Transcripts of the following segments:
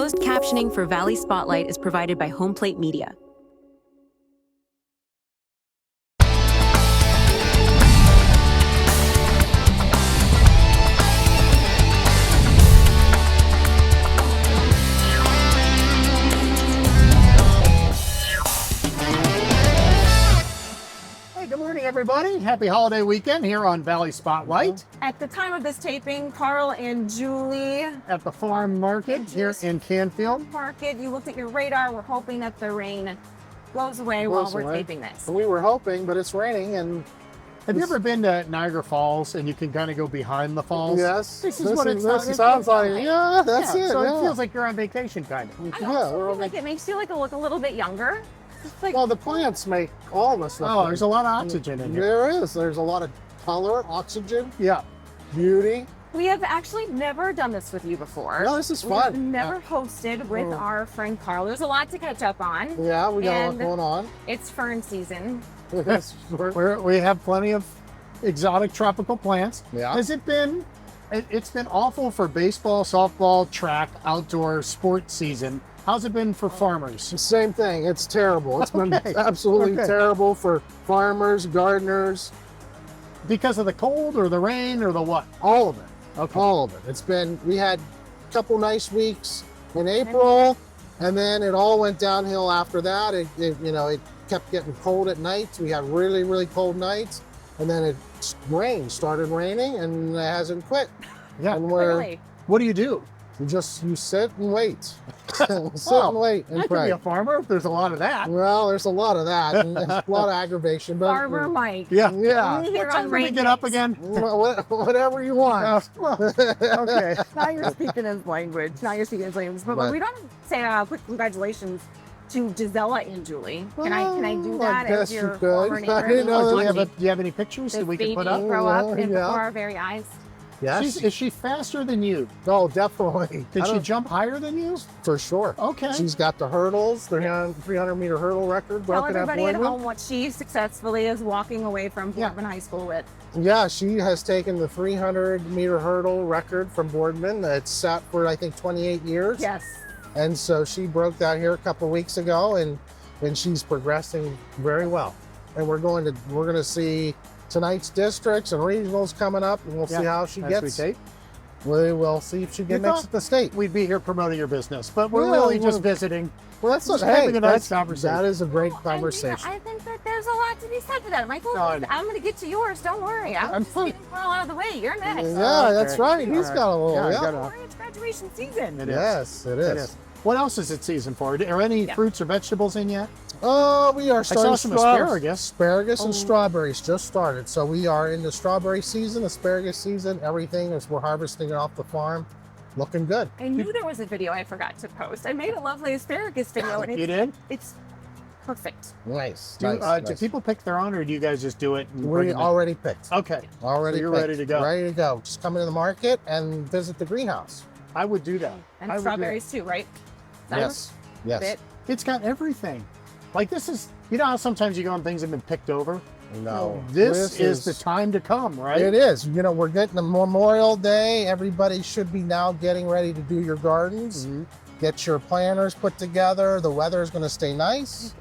Closed captioning for Valley Spotlight is provided by Homeplate Media. Good morning, everybody. Happy holiday weekend here on Valley Spotlight. At the time of this taping, Carl Angiuli At the farm market here in Canfield. Market, you looked at your radar. We're hoping that the rain goes away while we're taping this. We were hoping, but it's raining. And have you ever been to Niagara Falls and you can kind of go behind the falls? Yes. This is what it sounds like. Yeah, that's it. So yeah. it feels like you're on vacation, kind of. I also feel like it makes you look a little bit younger. Like, well, the plants make all this stuff. Oh, there's a lot of oxygen in here. There is. There's a lot of color, oxygen, Yeah. beauty. we have actually never done this with you before. No, this is We've fun. never hosted with our friend Carl. There's a lot to catch up on. Yeah, we got a lot And going on. It's fern season. Yes, We have plenty of exotic tropical plants. Yeah. Has it been, it's been awful for baseball, softball, track, outdoor sports season. How's it been for farmers? Same thing. It's terrible. It's been Okay. absolutely Okay. terrible for farmers, gardeners, Because of the cold or the rain or the what? all of it. Okay. All of it. We had a couple nice weeks in April, and then it all went downhill after that. It kept getting cold at nights. We had really, really cold nights, and then it started raining, and it hasn't quit. Yeah. And Clearly. What do you do? you sit and wait. Sit and wait and I could pray. be a farmer if there's a lot of that. Well, there's a lot of that, and there's a lot of aggravation. But Farmer Mike. Yeah. yeah, Only here What time on do we rain get up days. again? whatever you want. Okay. Now you're speaking his language. But Right. we don't say quick congratulations to Gisela Angiuli. Can I do Well, that I guess as your you could. former I neighbor? didn't know Do that. you have any pictures This that we can baby put up? grow up Yeah. before our very eyes. Yes. Is she faster than you? Oh, definitely. Did I she don't- jump higher than you? For sure. Okay. She's got the hurdles, the 300-meter hurdle record Tell broken at everybody at Boardman. home what she successfully is walking away from Yeah. Boardman High School with. Yeah, she has taken the 300-meter hurdle record from Boardman. It's sat for, I think, 28 years. Yes. And so she broke that here a couple weeks ago, and she's progressing very well. And we're going to see tonight's districts and regionals coming up, and we'll see how she As we gets. tape. We will see if she You makes thought it to state. We'd be here promoting your business, but we're Yeah, really we just wanna- visiting. Well, that's Just not, having a nice that's- conversation. That is a great Oh, and, conversation. I think that there's a lot to be said for that. Michael, No, I know. I'm going to get to yours. Don't worry. I'm just fine. getting Carl out of the way. You're next. Yeah, Okay. that's right. He's All right. got a little. Yeah, I Yeah, got Don't worry, it's graduation season. It is. yes, it It is. is. What else is it season for? Are any Yeah. fruits or vegetables in yet? Oh, we are starting. saw some asparagus. Asparagus and strawberries just started. So we are in the strawberry season, asparagus season. Everything as we're harvesting it off the farm, looking good. I knew there was a video I forgot to post. I made a lovely asparagus video, and You did? it's perfect. Nice. Do nice. people pick their own, or do you guys just do it? And bring We them in? already picked. Okay. Already. So you're picked. ready to go. Ready to go. Just come into the market and visit the greenhouse. I would do that. And I would do strawberries too, right? Yes. Yes. Bit. that. It's got everything. Like this is, you know how sometimes you go and things have been picked over? No. This is the time to come, right? It is. You know, we're getting the Memorial Day. Everybody should be now getting ready to do your gardens. Mhm. Get your planters put together. The weather is going to stay nice.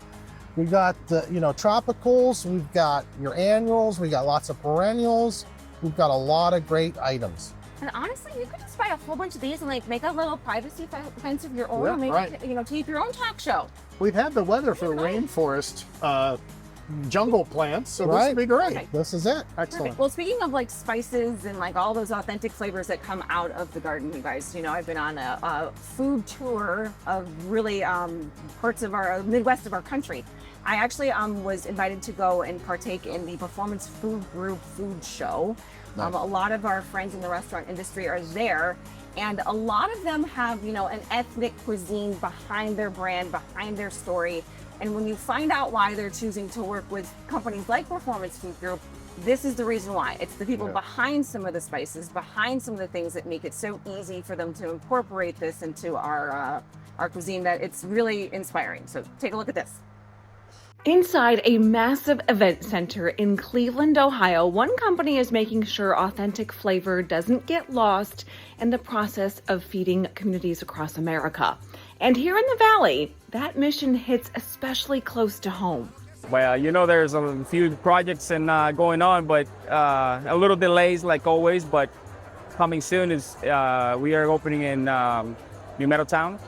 We got the, tropicals. We've got your annuals. We got lots of perennials. We've got a lot of great items. And honestly, you could just buy a whole bunch of these and make a little privacy fence of your own. Yeah, Maybe right. tape your own talk show. We've had the weather for rainforest jungle plants, so this would be great. Right. This is it. Excellent. Perfect. Well, speaking of spices and all those authentic flavors that come out of the garden, you guys, I've been on a food tour of really parts of our Midwest of our country. I actually was invited to go and partake in the Performance Food Group food show. Nice. A lot of our friends in the restaurant industry are there, and a lot of them have, an ethnic cuisine behind their brand, behind their story. And when you find out why they're choosing to work with companies like Performance Food Group, this is the reason why. It's the people behind some of the spices, behind some of the things that make it so easy for them to incorporate this into our cuisine that it's really inspiring. So take a look at this. Inside a massive event center in Cleveland, Ohio, one company is making sure authentic flavor doesn't get lost in the process of feeding communities across America. And here in the Valley, that mission hits especially close to home. Well, there's a few projects going on, but a little delays like always, but coming soon is we are opening in New Middletown.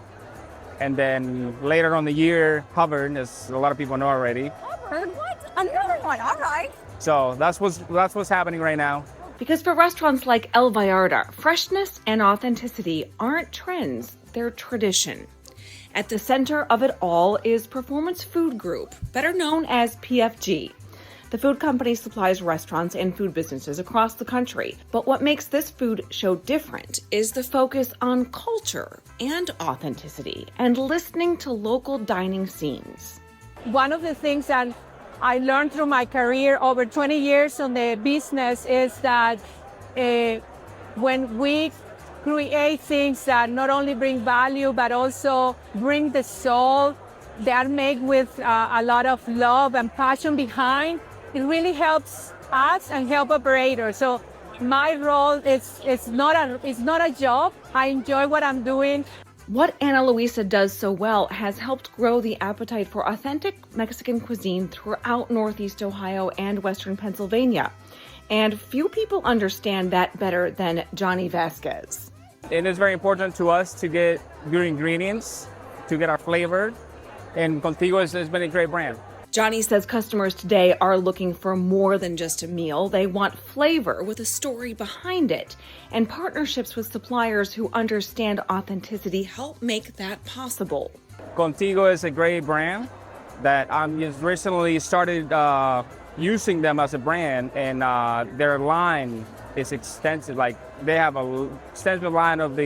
And then later on the year, Hubbard, as a lot of people know already. Hubbard, what? Another one, all right. So that's what's happening right now. Because for restaurants like El Vallarta, freshness and authenticity aren't trends, they're tradition. At the center of it all is Performance Food Group, better known as PFG. The food company supplies restaurants and food businesses across the country. But what makes this food show different is the focus on culture and authenticity and listening to local dining scenes. One of the things that I learned through my career over 20 years on the business is that when we create things that not only bring value but also bring the soul, they are made with a lot of love and passion behind, it really helps us and help operators. So my role is not a job. I enjoy what I'm doing. What Ana Luisa does so well has helped grow the appetite for authentic Mexican cuisine throughout Northeast Ohio and Western Pennsylvania. And few people understand that better than Johnny Vasquez. It is very important to us to get good ingredients, to get our flavor, and Contigo has been a great brand. Johnny says customers today are looking for more than just a meal. They want flavor with a story behind it. And partnerships with suppliers who understand authenticity help make that possible. Contigo is a great brand that I just recently started using them as a brand, and their line is extensive. Like, they have an extensive line of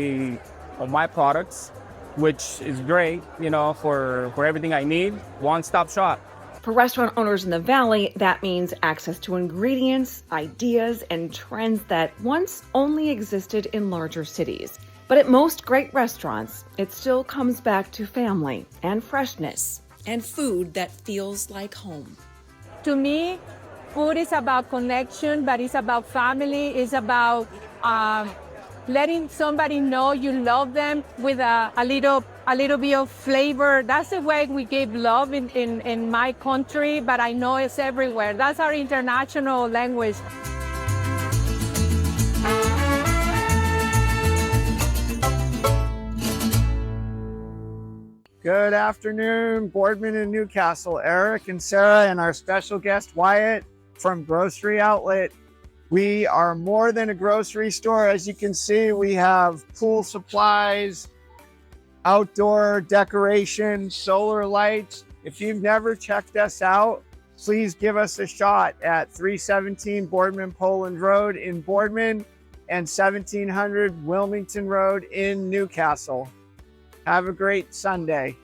my products, which is great, for everything I need. One-stop shop. For restaurant owners in the Valley, that means access to ingredients, ideas, and trends that once only existed in larger cities. But at most great restaurants, it still comes back to family and freshness and food that feels like home. To me, food is about connection, but it's about family. It's about letting somebody know you love them with a little bit of flavor. That's the way we give love in my country, but I know it's everywhere. That's our international language. Good afternoon, Boardman and Newcastle. Eric and Sarah and our special guest, Wyatt, from Grocery Outlet. We are more than a grocery store. As you can see, we have pool supplies, outdoor decoration, solar lights. If you've never checked us out, please give us a shot at 317 Boardman Poland Road in Boardman and 1700 Wilmington Road in Newcastle. Have a great Sunday.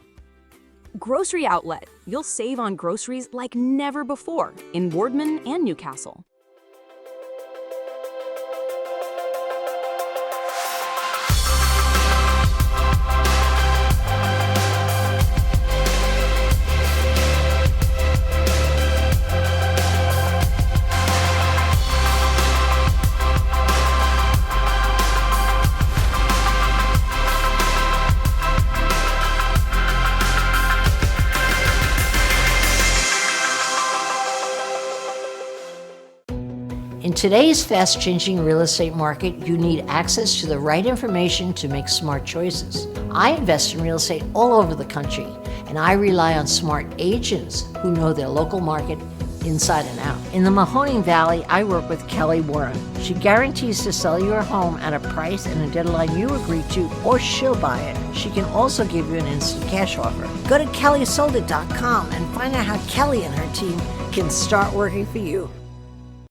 Grocery Outlet. You'll save on groceries like never before in Boardman and Newcastle. In today's fast-changing real estate market, you need access to the right information to make smart choices. I invest in real estate all over the country, and I rely on smart agents who know their local market inside and out. In the Mahoning Valley, I work with Kelly Warren. She guarantees to sell your home at a price and a deadline you agree to, or she'll buy it. She can also give you an instant cash offer. Go to kellysoldit.com and find out how Kelly and her team can start working for you.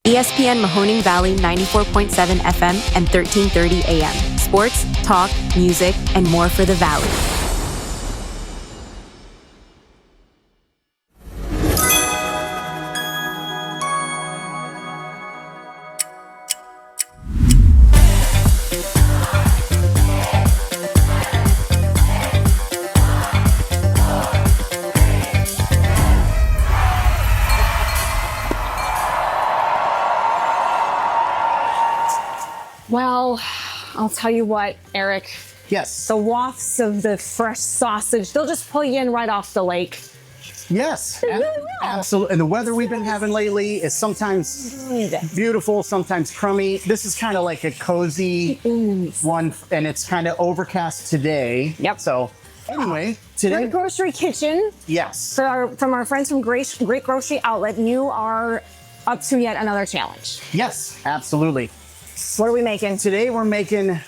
ESPN Mahoning Valley 94.7 FM and 1330 AM. Sports, talk, music, and more for the Valley. I'll tell you what, Eric, Yes. the wafts of the fresh sausage, they'll just pull you in right off the lake. Yes, They really will. absolutely. And the weather we've been having lately is sometimes beautiful, sometimes crummy. This is kind of like a cozy one, and it's kind of overcast today. Yep. So anyway, today, Great Grocery Kitchen. yes, From our friends from Great Grocery Outlet, you are up to yet another challenge. yes, absolutely. What are we making? Today we're making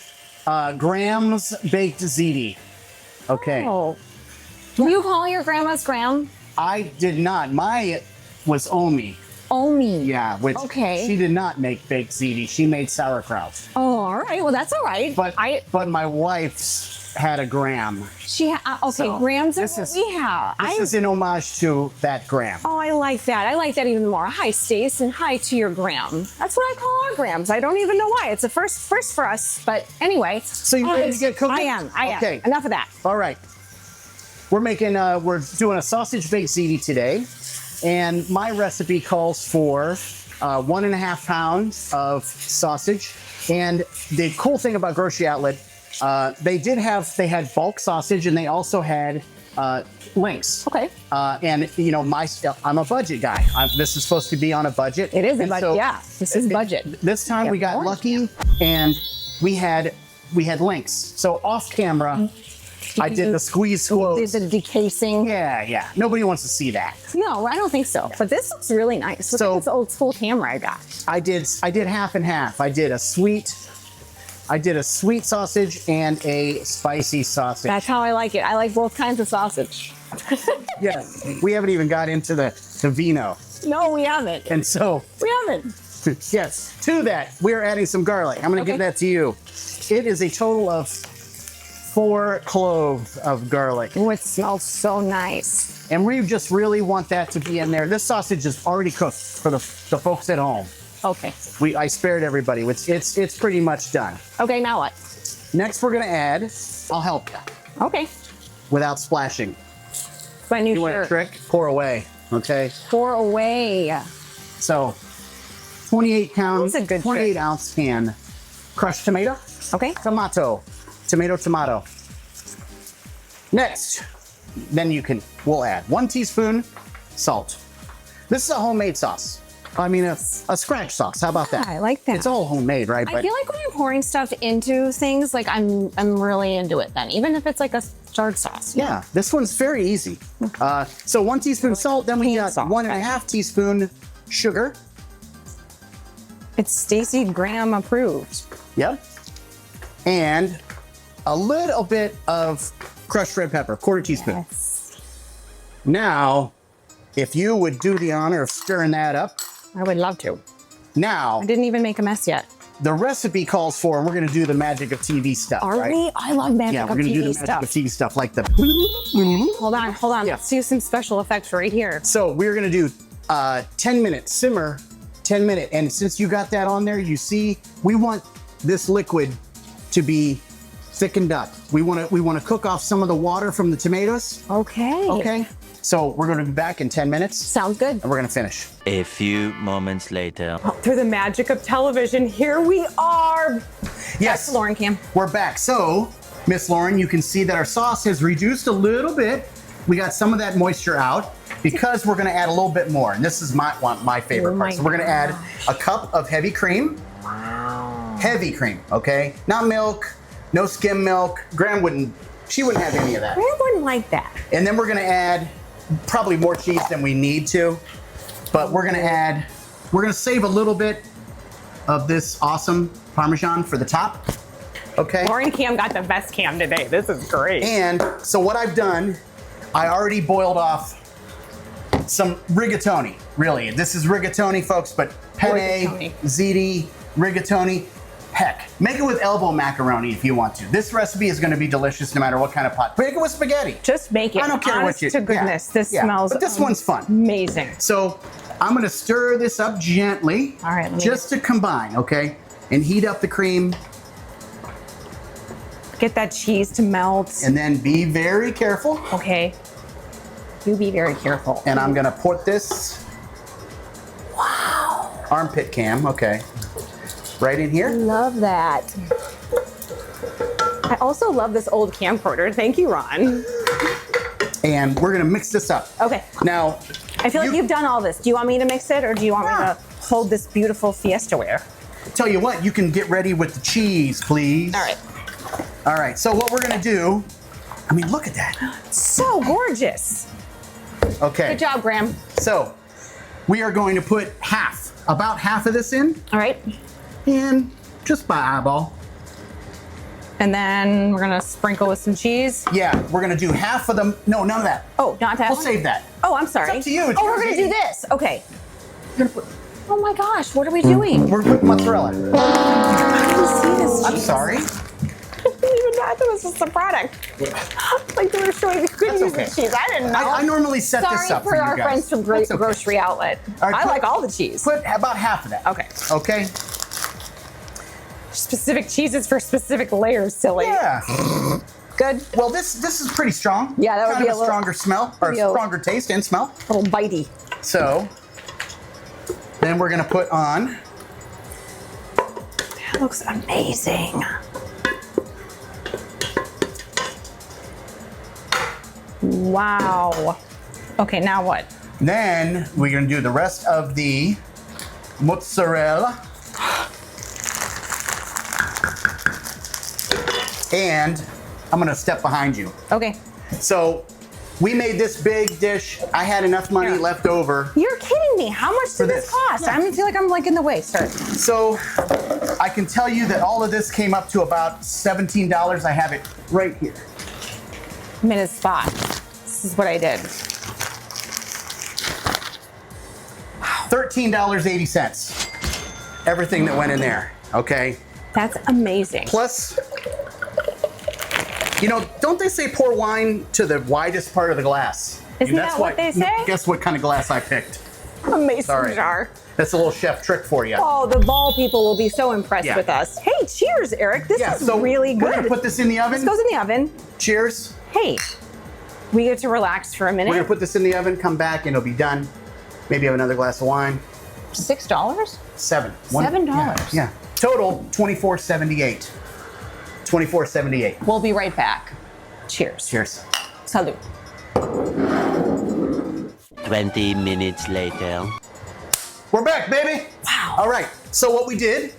Graham's baked ziti. Okay. Oh. Do you call your grandma's Graham? I did not. My was Omi. Omi. Yeah, which Okay. she did not make baked ziti. She made sauerkraut. Oh, all right. Well, that's all right. But my wife's had a Graham. Okay, So, Grams are this what is- we have. This is in homage to that Graham. Oh, I like that. I like that even more. Hi, Stace, and hi to your Graham. That's what I call our Grahams. I don't even know why. It's a first for us. But anyway. So you ready to get cooking? I am. Okay. Enough of that. All right. We're doing a sausage baked ziti today. And my recipe calls for 1.5 pounds of sausage. And the cool thing about Grocery Outlet, they had bulk sausage, and they also had links. Okay. And you know, I'm a budget guy. This is supposed to be on a budget. It is a And budget. so Yeah, this is budget. This time we got lucky, and we had links. So off camera, I did the squeeze quotes. Did the decasing. Yeah. Nobody wants to see that. No, I don't think so. But this looks really nice. Look at this old school camera I got. I did half and half. I did a sweet sausage and a spicy sausage. That's how I like it. I like both kinds of sausage. Yeah. We haven't even got into the vino. No, we haven't. And so, We haven't. yes, to that, we're adding some garlic. I'm going to give that to you. It is a total of 4 cloves of garlic. Oh, it smells so nice. And we just really want that to be in there. This sausage is already cooked for the folks at home. Okay. I spared everybody. It's pretty much done. Okay, now what? Next, we're going to add, I'll help you, Okay. without splashing. My new You want a shirt. trick? Pour away, okay? Pour away. So, 28 That's a good 28 trick. ounce can crushed tomato. Okay. Tomato. Next, then we'll add 1 teaspoon salt. This is a homemade sauce. I mean, a scratch sauce. How about that? I like that. It's all homemade, right? I feel like when I'm pouring stuff into things, like I'm really into it then, even if it's like a starch sauce. Yeah, this one's very easy. So 1 teaspoon salt, then we got 1.5 teaspoon sugar. It's Stacey Graham approved. Yep. And a little bit of crushed red pepper, 1/4 teaspoon. Yes. Now, if you would do the honor of stirring that up. I would love to. Now, I didn't even make a mess yet. the recipe calls for, and we're going to do the magic of TV stuff, Are right? we? I love magic Yeah, of we're going to do TV the magic stuff. of TV stuff, like the... Hold on. Yeah. Let's do some special effects right here. So we're going to do 10 minutes, simmer 10 minutes. And since you got that on there, you see, we want this liquid to be thickened up. We want to cook off some of the water from the tomatoes. Okay. Okay. So we're going to be back in 10 minutes. Sounds good. And we're going to finish. A few moments later. Through the magic of television, here we are. Yes. Lauren Cam. We're back. So, Miss Lauren, you can see that our sauce has reduced a little bit. We got some of that moisture out because we're going to add a little bit more. And this is my favorite part. So we're going to add a cup of heavy cream. Wow. Heavy cream, okay? Not milk, no skim milk. She wouldn't have any of that. Graham wouldn't like that. And then we're going to add probably more cheese than we need to. But we're going to save a little bit of this awesome Parmesan for the top. Okay. Lauren Cam got the best cam today. This is great. And so what I've done, I already boiled off some rigatoni. Really, this is rigatoni, folks, but penne, ziti, rigatoni. Heck, make it with elbow macaroni if you want to. This recipe is going to be delicious no matter what kind of pot. Make it with spaghetti. Just make it. I don't care Honest what you. to goodness, this smells. But this one's fun. Amazing. So I'm going to stir this up gently. All right. Just to combine, okay, and heat up the cream. Get that cheese to melt. And then be very careful. Okay. You be very careful. And I'm gonna put this armpit cam, okay, right in here. Love that. I also love this old camcorder. Thank you, Ron. And we're gonna mix this up. Okay. Now, I feel like you've done all this. Do you want me to mix it or do you want me to hold this beautiful Fiesta ware? Tell you what, you can get ready with the cheese, please. All right. All right, so what we're gonna do, I mean, look at that. So gorgeous. Okay. Good job, Graham. So, we are going to put about half of this in. All right. And just by eyeball. And then we're gonna sprinkle with some cheese. Yeah, we're gonna do half of them. No, none of that. Oh, not that We'll one? save that. Oh, I'm sorry. It's up to you. It's Oh, we're yours, gonna do Ziti. this. Okay. Oh my gosh, what are we doing? We're putting mozzarella. I didn't see this I'm cheese. sorry. I didn't even know. I thought this was the product. Like they were showing me couldn't use okay. the cheese. I didn't know. I normally set Sorry this up for for you our guys. friends from That's okay. Grocery Outlet. All right, I like all the cheese. Put about half of that. Okay. Okay? Specific cheeses for specific layers, silly. Yeah. Good. Well, this is pretty strong. Yeah, that would kind be of a little- stronger smell, or be a- stronger taste and smell. A little bitey. So, then we're gonna put on. That looks amazing. Wow. Okay, now what? Then we're gonna do the rest of the mozzarella. And I'm gonna step behind you. Okay. So we made this big dish. I had enough money Here. left over. You're kidding me. How much For did this this. cost? Yeah. I feel like I'm like in the way. Start. So I can tell you that all of this came up to about $17. I have it right here. I'm in a spot. This is what I did. $13.80. Everything that went in there, okay? That's amazing. Plus, you know, don't they say pour wine to the widest part of the glass? Isn't That's that what they say? Guess what kind of glass I picked? A mason Sorry. jar. That's a little chef trick for you. Oh, the ball people will be so impressed Yeah. with us. Hey, cheers, Eric. This is so really good. We're gonna put this in the oven. This goes in the oven. Cheers. Hey, we get to relax for a minute. We're gonna put this in the oven, come back, and it'll be done. Maybe have another glass of wine. $6? $7. $7. Yeah. Total $24.78. $24.78. We'll be right back. Cheers. Cheers. Salud. 20 minutes later. We're back, baby. Wow. All right. So what we did,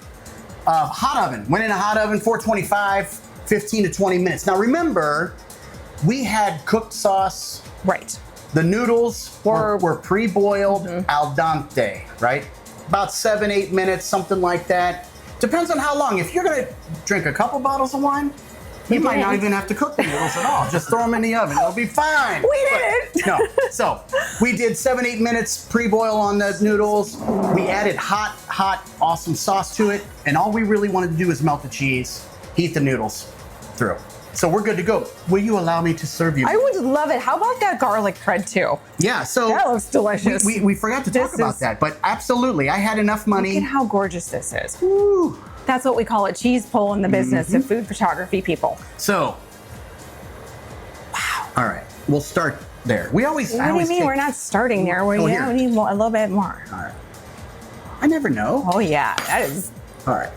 hot oven. Went in a hot oven, 425, 15 to 20 minutes. Now remember, we had cooked sauce. Right. The noodles were pre-boiled al dente, right? About 7-8 minutes, something like that. Depends on how long. If you're gonna drink a couple bottles of wine, you might not even have to cook the noodles at all. Just throw them in the oven. It'll be fine. We did it. No. So we did 7-8 minutes pre-boil on the noodles. We added hot, awesome sauce to it. And all we really wanted to do is melt the cheese, heat the noodles through. So we're good to go. Will you allow me to serve you? I would love it. How about that garlic bread too? Yeah, so That looks delicious. we forgot to talk This about is- that, but absolutely, I had enough money. Look at how gorgeous this is. Woo. That's what we call a cheese pole in the business of food photography people. So, wow. All right, we'll start there. I What do you always mean? take- We're not starting there. We here. need a little bit more. All right. I never know. Oh yeah, that is. All right.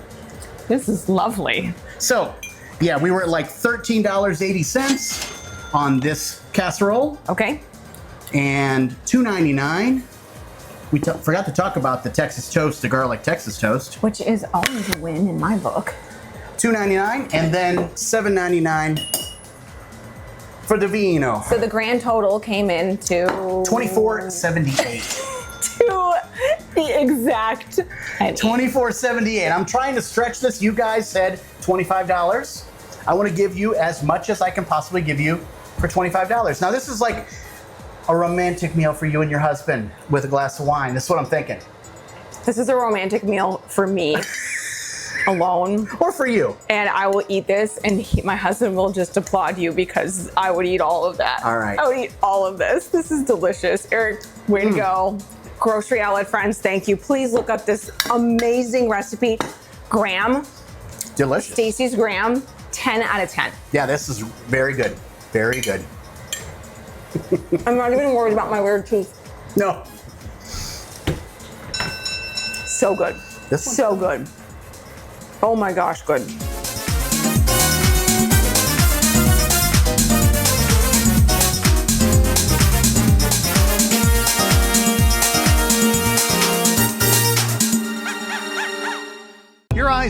This is lovely. So, yeah, we were at like $13.80 on this casserole Okay. and $2.99. We forgot to talk about the Texas toast, the garlic Texas toast. Which is always a win in my book. $2.99 and then $7.99 for the vino. So the grand total came in to $24.78. to the exact penny. $24.78. I'm trying to stretch this. You guys said $25. I want to give you as much as I can possibly give you for $25. Now this is like a romantic meal for you and your husband with a glass of wine. This is what I'm thinking. This is a romantic meal for me alone. Or for you. And I will eat this, and my husband will just applaud you because I would eat all of that. All right. I would eat all of this. This is delicious. Eric, way to go. Grocery Outlet friends, thank you. Please look up this amazing recipe. Graham, Delicious. Stacy's Graham, 10 out of 10. Yeah, this is very good. Very good. I'm not even worried about my weird tooth. No. So good. This one? So good. Oh my gosh, good.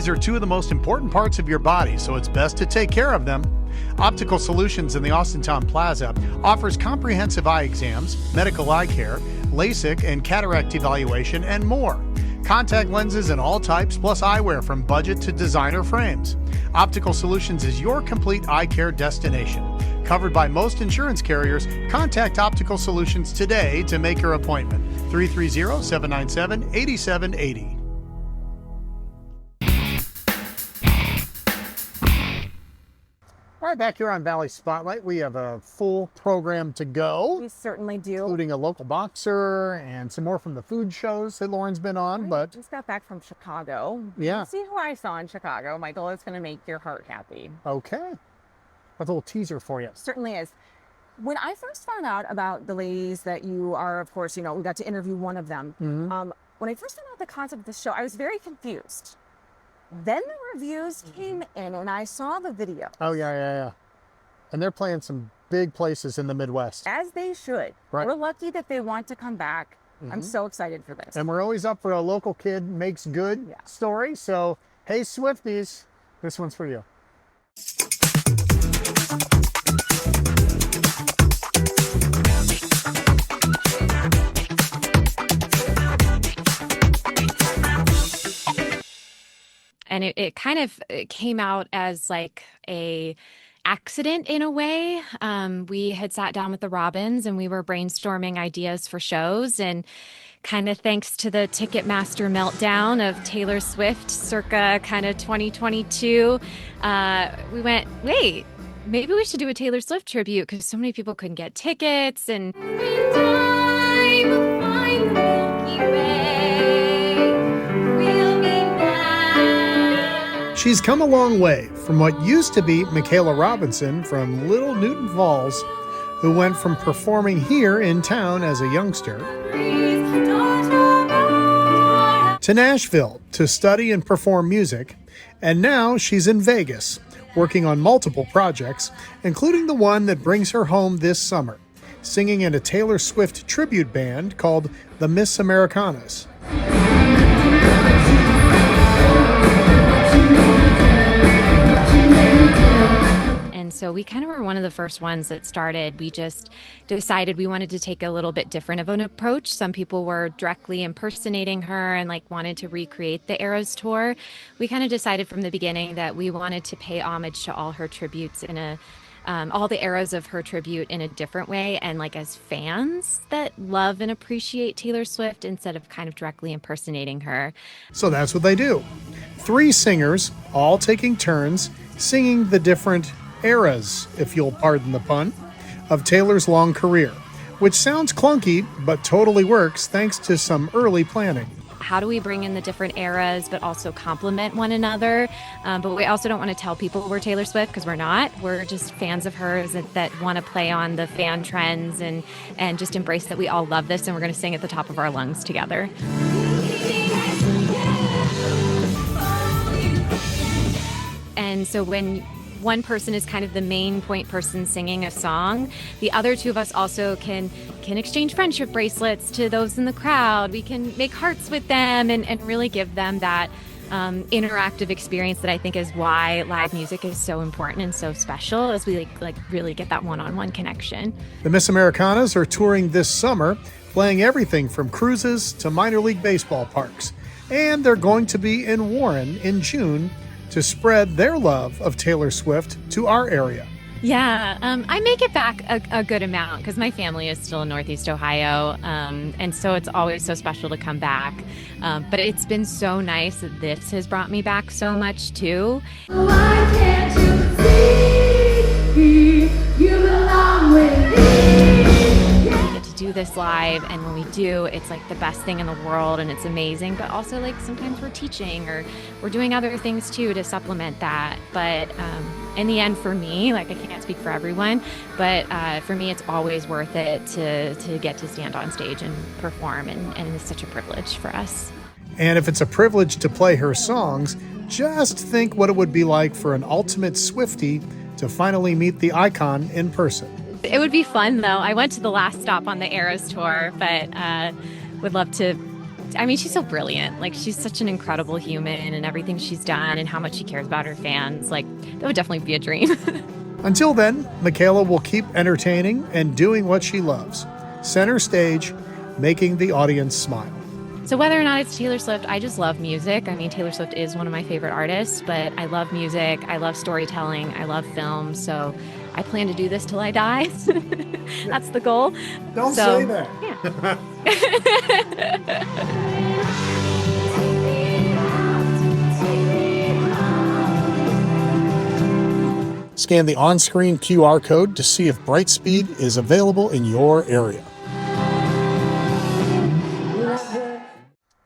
eyes are two of the most important parts of your body, so it's best to take care of them. Optical Solutions in the Austintown Plaza offers comprehensive eye exams, medical eye care, LASIK and cataract evaluation, and more. Contact lenses in all types, plus eyewear from budget to designer frames. Optical Solutions is your complete eye care destination. Covered by most insurance carriers, contact Optical Solutions today to make your appointment. 330-797-8780. All right, back here on Valley Spotlight, we have a full program to go. We certainly do. Including a local boxer and some more from the food shows that Lauren's been on. But just got back from Chicago. Yeah. See who I saw in Chicago, Michael. It's going to make your heart happy. Okay. A little teaser for you. Certainly is. When I first found out about the ladies that you are, of course, we got to interview one of them. Mm-hmm. When I first found out the concept of the show, I was very confused. Then the reviews came in and I saw the video. Oh, yeah. And they're playing some big places in the Midwest. As they should. Right. We're lucky that they want to come back. Mm-hmm. I'm so excited for this. And we're always up for a local kid makes good story. So, hey, Swifties, this one's for you. And it kind of came out as like a accident in a way. We had sat down with the Robins and we were brainstorming ideas for shows, and kind of thanks to the Ticketmaster meltdown of Taylor Swift circa kind of 2022, we went, wait, maybe we should do a Taylor Swift tribute because so many people couldn't get tickets. And she's come a long way from what used to be Makayla Robinson from Little Newton Falls, who went from performing here in town as a youngster to Nashville to study and perform music, and now she's in Vegas, working on multiple projects, including the one that brings her home this summer, singing in a Taylor Swift tribute band called the Miss Americanas. And so we kind of were one of the first ones that started. We just decided we wanted to take a little bit different of an approach. Some people were directly impersonating her and like wanted to recreate the Eras tour. We kind of decided from the beginning that we wanted to pay homage to all her tributes in a all the eras of her tribute in a different way, and like as fans that love and appreciate Taylor Swift instead of kind of directly impersonating her. So that's what they do. 3 singers, all taking turns, singing the different eras, if you'll pardon the pun, of Taylor's long career, which sounds clunky, but totally works thanks to some early planning. How do we bring in the different eras, but also complement one another? But we also don't want to tell people we're Taylor Swift, because we're not. We're just fans of hers that want to play on the fan trends and just embrace that we all love this, and we're going to sing at the top of our lungs together. And so when one person is kind of the main point person singing a song, the other 2 of us also can exchange friendship bracelets to those in the crowd. We can make hearts with them and really give them that interactive experience that I think is why live music is so important and so special, as we like really get that one-on-one connection. The Miss Americanas are touring this summer, playing everything from cruises to minor league baseball parks. And they're going to be in Warren in June to spread their love of Taylor Swift to our area. Yeah, I make it back a good amount because my family is still in Northeast Ohio, and so it's always so special to come back. But it's been so nice that this has brought me back so much too. Why can't you see you belong with me? We get to do this live, and when we do, it's like the best thing in the world, and it's amazing. But also, like, sometimes we're teaching or we're doing other things too to supplement that. But in the end, for me, like, I can't speak for everyone, but for me, it's always worth it to get to stand on stage and perform, and it's such a privilege for us. And if it's a privilege to play her songs, just think what it would be like for an ultimate Swiftie to finally meet the icon in person. It would be fun, though. I went to the last stop on the Eras tour, but would love to I mean, she's so brilliant. Like, she's such an incredible human, and everything she's done and how much she cares about her fans. Like, that would definitely be a dream. Until then, Makayla will keep entertaining and doing what she loves. Center stage, making the audience smile. So whether or not it's Taylor Swift, I just love music. I mean, Taylor Swift is one of my favorite artists, but I love music. I love storytelling. I love film. So I plan to do this till I die. That's the goal. Don't say that. Scan the on-screen QR code to see if Brightspeed is available in your area.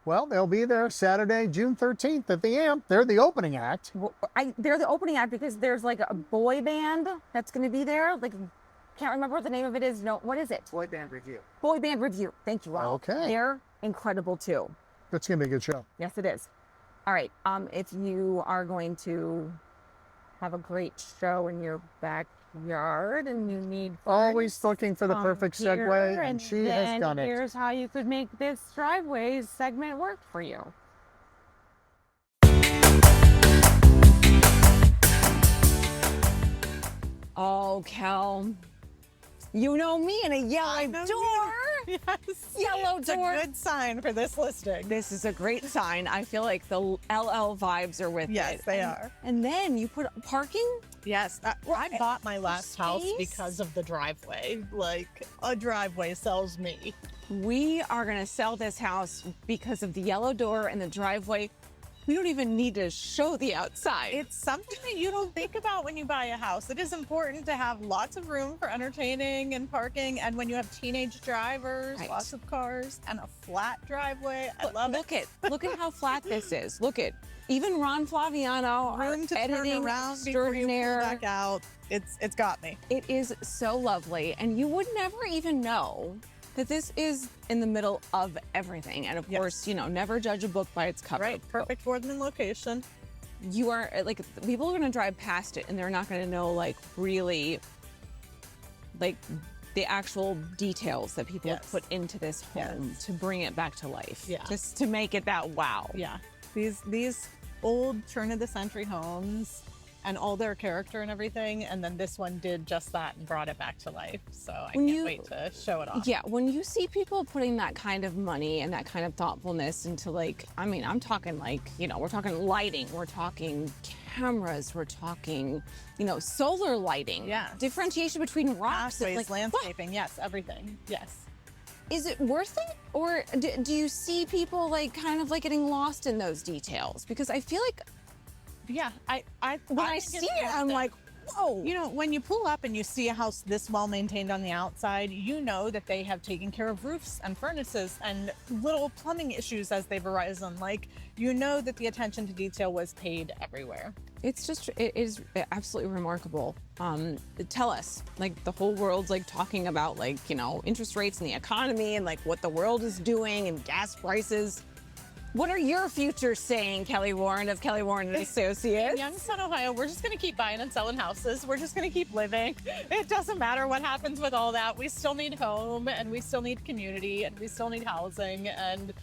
Well, they'll be there Saturday, June 13th at the Amp. They're the opening act. They're the opening act because there's like a boy band that's going to be there. Like, can't remember what the name of it is. No, what is it? Boy Band Review. Boy Band Review. Thank you. Wow. Okay. They're incredible too. That's going to be a good show. Yes, it is. All right. If you are going to have a great show in your backyard and you need always looking for the perfect segue, and she has done it. Here's how you could make this driveways segment work for you. Oh, Kel, you know me and a yellow door. Yes. Yellow door. It's a good sign for this listing. This is a great sign. I feel like the LL vibes are with it. Yes, they are. And then you put parking? Yes. I bought my last house because of the driveway. Like, a driveway sells me. We are going to sell this house because of the yellow door and the driveway. We don't even need to show the outside. It's something that you don't think about when you buy a house. It is important to have lots of room for entertaining and parking. And when you have teenage drivers, lots of cars, and a flat driveway, I love it. Look at how flat this is. Look at even Ron Flaviano, room to editing turn around before you extraordinaire. pull back out. It's got me. It is so lovely, and you would never even know that this is in the middle of everything. And of course, you know, never judge a book by its cover. Right, perfect Boardman location. You are like, people are gonna drive past it and they're not gonna know like really like the actual details that people have put into this home to bring it back to life. Yeah. Just to make it that wow. Yeah. These old turn of the century homes and all their character and everything, and then this one did just that and brought it back to life. So I can't wait to show it off. Yeah, when you see people putting that kind of money and that kind of thoughtfulness into like, I mean, I'm talking like, you know, we're talking lighting, we're talking cameras, we're talking, you know, solar lighting. Yeah. Differentiation between rocks. Pathways, like, landscaping, yes, everything, yes. Is it worth it? Or do you see people like kind of like getting lost in those details? Because I feel like, yeah, when I see it, I'm like, whoa. You know, when you pull up and you see a house this well maintained on the outside, you know that they have taken care of roofs and furnaces and little plumbing issues as they've arisen. Like, you know that the attention to detail was paid everywhere. It's just, it is absolutely remarkable. Tell us, like the whole world's like talking about like, you know, interest rates and the economy and like what the world is doing and gas prices. What are your futures saying, Kelly Warren of Kelly Warren and Associates? In Youngstown, Ohio, we're just gonna keep buying and selling houses. We're just gonna keep living. It doesn't matter what happens with all that. We still need home and we still need community and we still need housing. And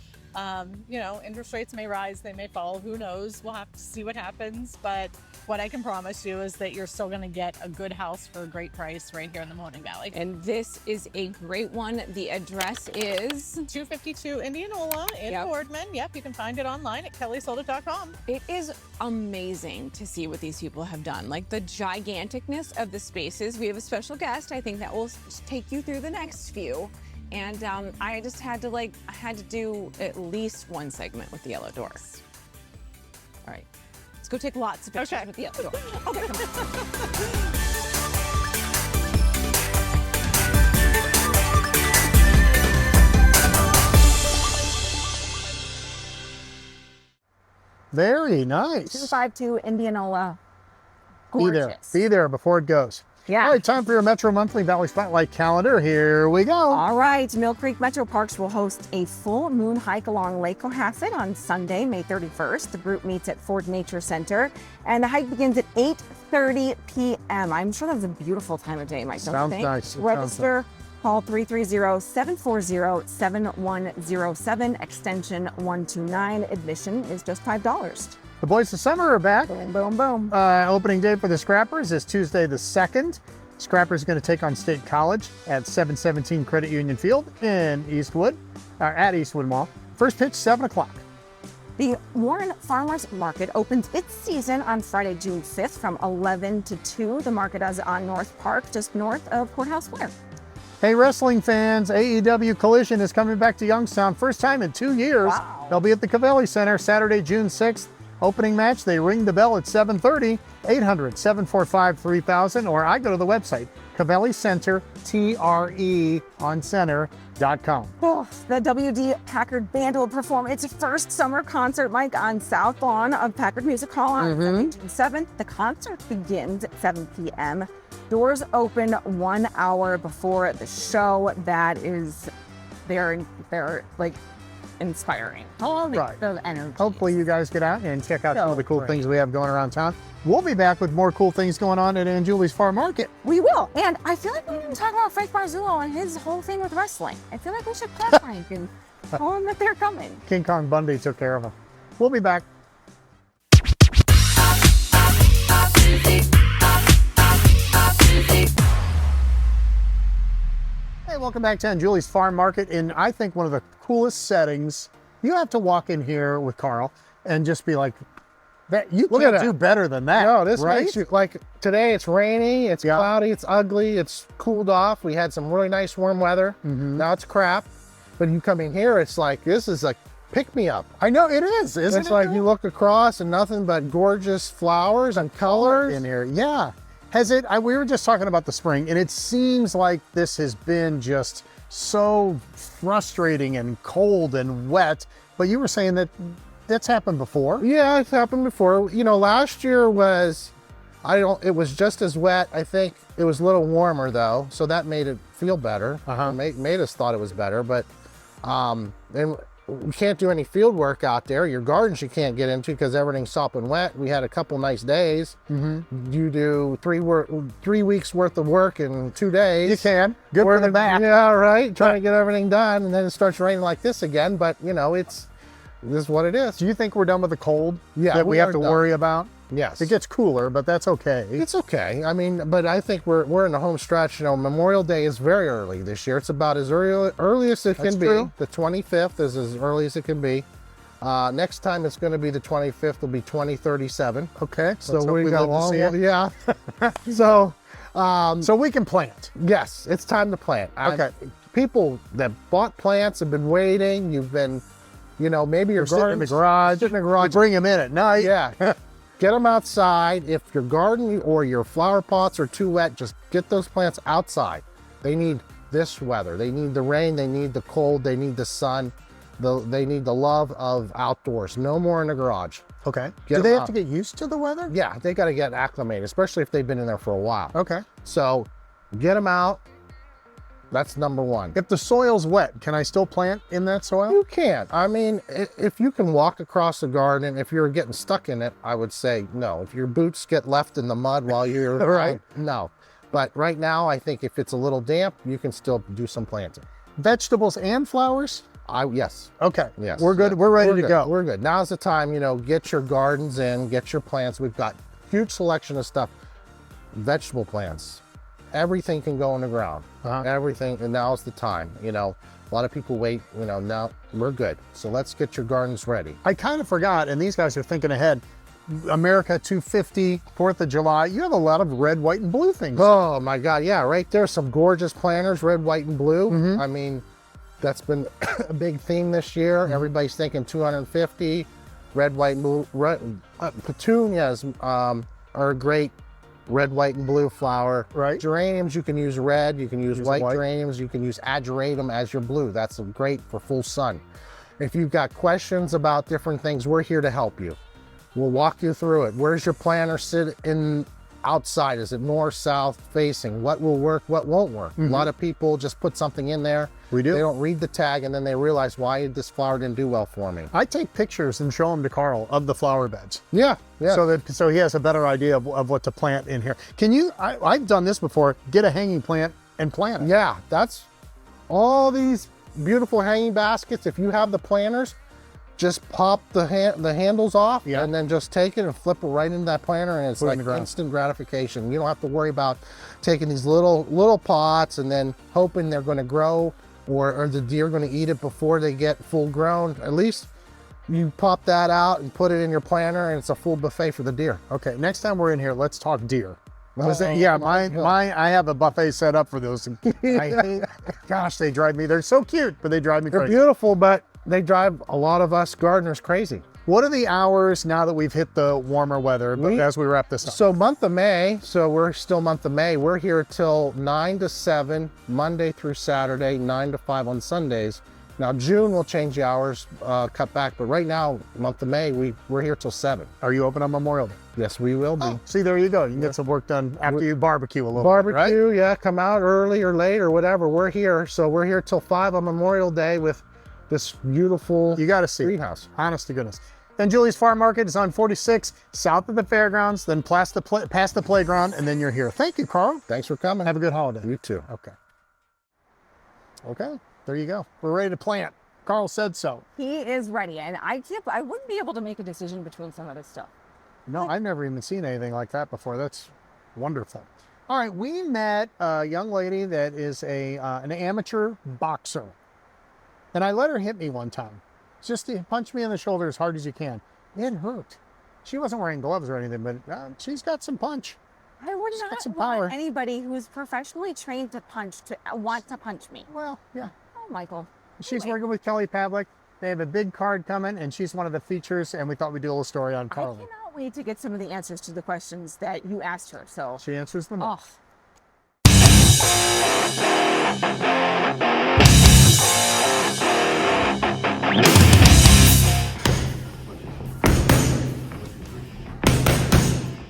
you know, interest rates may rise, they may fall, who knows? We'll have to see what happens. But what I can promise you is that you're still gonna get a good house for a great price right here in the Mahoning Valley. And this is a great one. The address is 252 Indianola in Boardman. Yep, you can find it online at kellysold.com. It is amazing to see what these people have done. Like the giganticness of the spaces. We have a special guest, I think, that will take you through the next few. And I just had to I had to do at least one segment with the yellow doors. All right, let's go take lots of pictures with the yellow door. Okay, come on. Very nice. 252 Indianola. Gorgeous. Be there before it goes. Yeah. All right, time for your Metro Monthly Valley Spotlight calendar. Here we go. All right, Mill Creek Metro Parks will host a full moon hike along Lake Cohasset on Sunday, May 31st. The group meets at Ford Nature Center, and the hike begins at 8:30 p.m. I'm sure that's a beautiful time of day, Mike. Sounds nice. Register Call 330-740-7107, extension 129. Admission is just $5. The Boys of Summer are back. Boom, boom, boom. Opening day for the Scrappers is Tuesday the 2nd. Scrappers are going to take on State College at 717 Credit Union Field in Eastwood, at Eastwood Mall. First pitch, 7 o'clock. The Warren Farmers Market opens its season on Friday, June 5th from 11 to 2. The market is on North Park, just north of Courthouse Square. Hey, wrestling fans, AEW Collision is coming back to Youngstown. First time in 2 years. Wow. They'll be at the Cavelli Center Saturday, June 6th. Opening match, they ring the bell at 7:30, 800-745-3000, or I go to the website, Cavelli Center, TREOncenter.com. Oh, the WD Packard Band will perform its first summer concert, Mike, on South Lawn of Packard Music Hall on June 7th. The concert begins at 7 p.m. Doors open 1 hour before the show. That is, they're like inspiring. Right. The energy. Hopefully you guys get out and check out some of the cool things we have going around town. We'll be back with more cool things going on at Angiuli's Farm Market. We will. And I feel like we didn't talk about Frank Marzullo and his whole thing with wrestling. I feel like we should call Frank and tell him that they're coming. King Kong Bundy took care of him. We'll be back. Hey, welcome back to Angiuli's Farm Market in, I think, one of the coolest settings. You have to walk in here with Carl and just be like, that you can't do better than that. No, this right? makes you, like, today it's rainy, it's cloudy, it's ugly, it's cooled off. We had some really nice warm weather. Now it's crap. But you come in here, it's like, this is like pick-me-up. I know, it is, isn't it? It's like you look across and nothing but gorgeous flowers and colors. In here, yeah. Has it, we were just talking about the spring, and it seems like this has been just so frustrating and cold and wet, but you were saying that that's happened before? Yeah, it's happened before. You know, last year was, it was just as wet. I think it was a little warmer though, so that made it feel better. Made us thought it was better, but and we can't do any field work out there. Your gardens you can't get into because everything's sopping wet. We had a couple nice days. You do 3 weeks worth of work in 2 days. You can. Good for the back. Yeah, right. Trying to get everything done, and then it starts raining like this again. But you know, this is what it is. Do you think we're done with the cold? Yeah, that we have to worry about? Yes. It gets cooler, but that's okay. It's okay. I mean, but I think we're in the home stretch. You know, Memorial Day is very early this year. It's about as early as it can be. The 25th is as early as it can be. Next time it's going to be the 25th. Will be 2037. Okay. So we got a long way. Yeah. So we can plant. Yes, it's time to plant. Okay. People that bought plants have been waiting. You've been, you know, maybe your sitting in the garage. Sitting in the garage. You bring them in at night. Yeah. Get them outside. If your garden or your flower pots are too wet, just get those plants outside. They need this weather. They need the rain. They need the cold. They need the sun. They need the love of outdoors. No more in the garage. Okay. Do they have to get used to the weather? Yeah, they got to get acclimated, especially if they've been in there for a while. Okay. So get them out. That's number one. If the soil's wet, can I still plant in that soil? You can. I mean, if you can walk across the garden, if you're getting stuck in it, I would say no. If your boots get left in the mud while you're right, no. But right now, I think if it's a little damp, you can still do some planting. Vegetables and flowers? Yes. Okay. Yes. We're good. We're ready to go. We're good. Now's the time. You know, get your gardens in, get your plants. We've got huge selection of stuff. Vegetable plants. Everything can go in the ground. Everything, and now's the time. You know, a lot of people wait. You know, now we're good. So let's get your gardens ready. I kind of forgot, and these guys are thinking ahead. America 250, 4th of July. You have a lot of red, white, and blue things. Oh my God, yeah, right there. Some gorgeous planters, red, white, and blue. I mean, that's been a big theme this year. Everybody's thinking 250, red, white, and blue. Petunias are a great red, white, and blue flower. Right. Geraniums, you can use red, you can use white geraniums, you can use ageratum as your blue. That's great for full sun. If you've got questions about different things, we're here to help you. We'll walk you through it. Where's your planter sit in outside? Is it north, south facing? What will work, what won't work? A lot of people just put something in there. We do. They don't read the tag and then they realize why this flower didn't do well for me. I take pictures and show them to Carl of the flower beds. Yeah, yeah. So he has a better idea of what to plant in here. Can you, I've done this before, get a hanging plant and plant it. Yeah, that's all these beautiful hanging baskets. If you have the planters, just pop the handles off and then just take it and flip it right into that planter, and it's like instant gratification. You don't have to worry about taking these little pots and then hoping they're going to grow or the deer are going to eat it before they get full grown. At least you pop that out and put it in your planter, and it's a full buffet for the deer. Okay, next time we're in here, let's talk deer. Yeah, I have a buffet set up for those. Gosh, they drive me. They're so cute, but they drive me crazy. They're beautiful, but they drive a lot of us gardeners crazy. What are the hours now that we've hit the warmer weather, as we wrap this up? So month of May, we're still month of May. We're here till 9 to 7, Monday through Saturday, 9 to 5 on Sundays. Now June will change the hours, cut back, but right now, month of May, we're here till 7. Are you open on Memorial Day? Yes, we will be. Oh, see, there you go. You can get some work done after you barbecue a little bit, right? Yeah, come out early or late or whatever. We're here. So we're here till 5 on Memorial Day with this beautiful greenhouse. Honest to goodness. Then Julie's Farm Market is on 46, south of the fairgrounds, then past the playground, and then you're here. Thank you, Carl. Thanks for coming. Have a good holiday. You too. Okay, there you go. We're ready to plant. Carl said so. He is ready, and I wouldn't be able to make a decision between some of this stuff. No, I've never even seen anything like that before. That's wonderful. All right, we met a young lady that is an amateur boxer. And I let her hit me one time. Just to punch me in the shoulder as hard as you can. It hurt. She wasn't wearing gloves or anything, but she's got some punch. I would not want anybody who's professionally trained to punch to want to punch me. Well, yeah. Oh, Michael. She's working with Kelly Pavlik. They have a big card coming, and she's one of the features, and we thought we'd do a little story on Carly. I cannot wait to get some of the answers to the questions that you asked her. So she answers them all.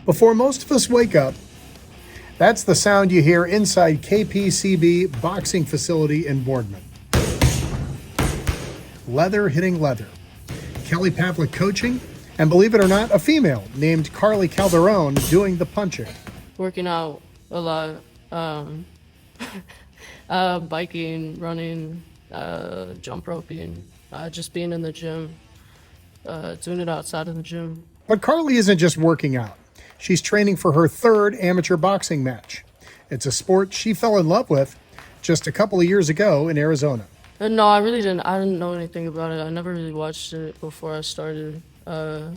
Before most of us wake up, that's the sound you hear inside KPCB boxing facility in Boardman. Leather hitting leather. Kelly Pavlik coaching, and believe it or not, a female named Carly Calderone doing the punching. Working out a lot, biking, running, jump roping, just being in the gym, doing it outside of the gym. But Carly isn't just working out. She's training for her third amateur boxing match. It's a sport she fell in love with just a couple of years ago in Arizona. No, I really didn't. I didn't know anything about it. I never really watched it before I started. So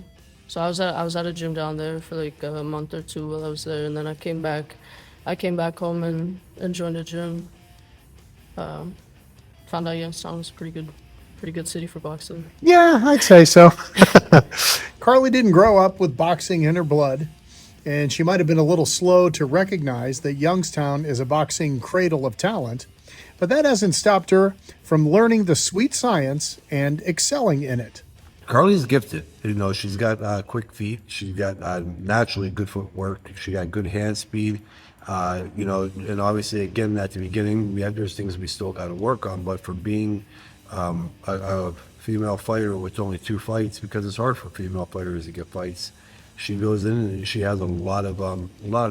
I was at a gym down there for like a month or two while I was there, and then I came back home and joined a gym. Found out Youngstown was a pretty good city for boxing. Yeah, I'd say so. Carly didn't grow up with boxing in her blood, and she might have been a little slow to recognize that Youngstown is a boxing cradle of talent, but that hasn't stopped her from learning the sweet science and excelling in it. Carly's gifted. She's got quick feet. She's got naturally good footwork. She got good hand speed. And obviously, again, at the beginning, there's things we still got to work on. But for being a female fighter with only 2 fights, because it's hard for female fighters to get fights, she goes in and she has a lot of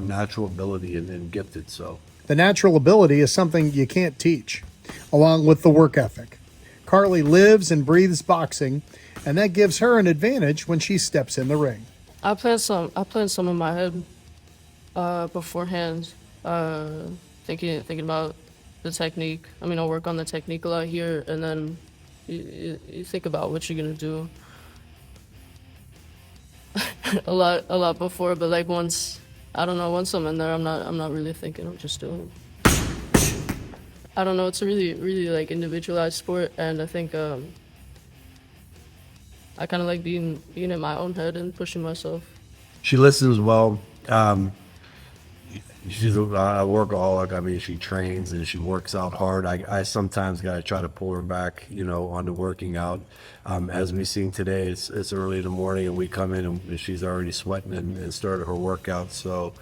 natural ability and gifted. So the natural ability is something you can't teach, along with the work ethic. Carly lives and breathes boxing, and that gives her an advantage when she steps in the ring. I planned some in my head beforehand, thinking about the technique. I work on the technique a lot here, and then you think about what you're gonna do a lot before. But like once I'm in there, I'm not really thinking. I'm just doing it. I don't know. It's a really like individualized sport, and I think I kind of like being in my own head and pushing myself. She listens well. She's a workaholic. She trains and she works out hard. I sometimes got to try to pull her back, onto working out. As we've seen today, it's early in the morning and we come in and she's already sweating and started her workout. So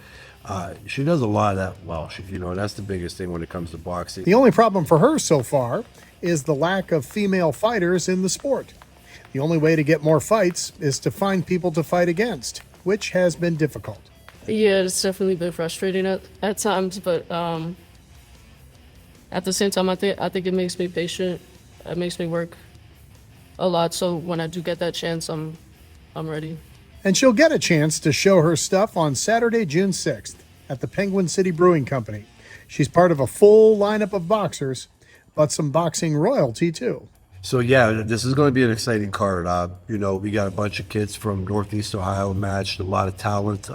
she does a lot of that well. That's the biggest thing when it comes to boxing. The only problem for her so far is the lack of female fighters in the sport. The only way to get more fights is to find people to fight against, which has been difficult. Yeah, it's definitely been frustrating at times, but at the same time, I think it makes me patient. It makes me work a lot. So when I do get that chance, I'm ready. And she'll get a chance to show her stuff on Saturday, June 6th at the Penguin City Brewing Company. She's part of a full lineup of boxers, but some boxing royalty too. So yeah, this is going to be an exciting card. You know, we got a bunch of kids from Northeast Ohio matched, a lot of talent.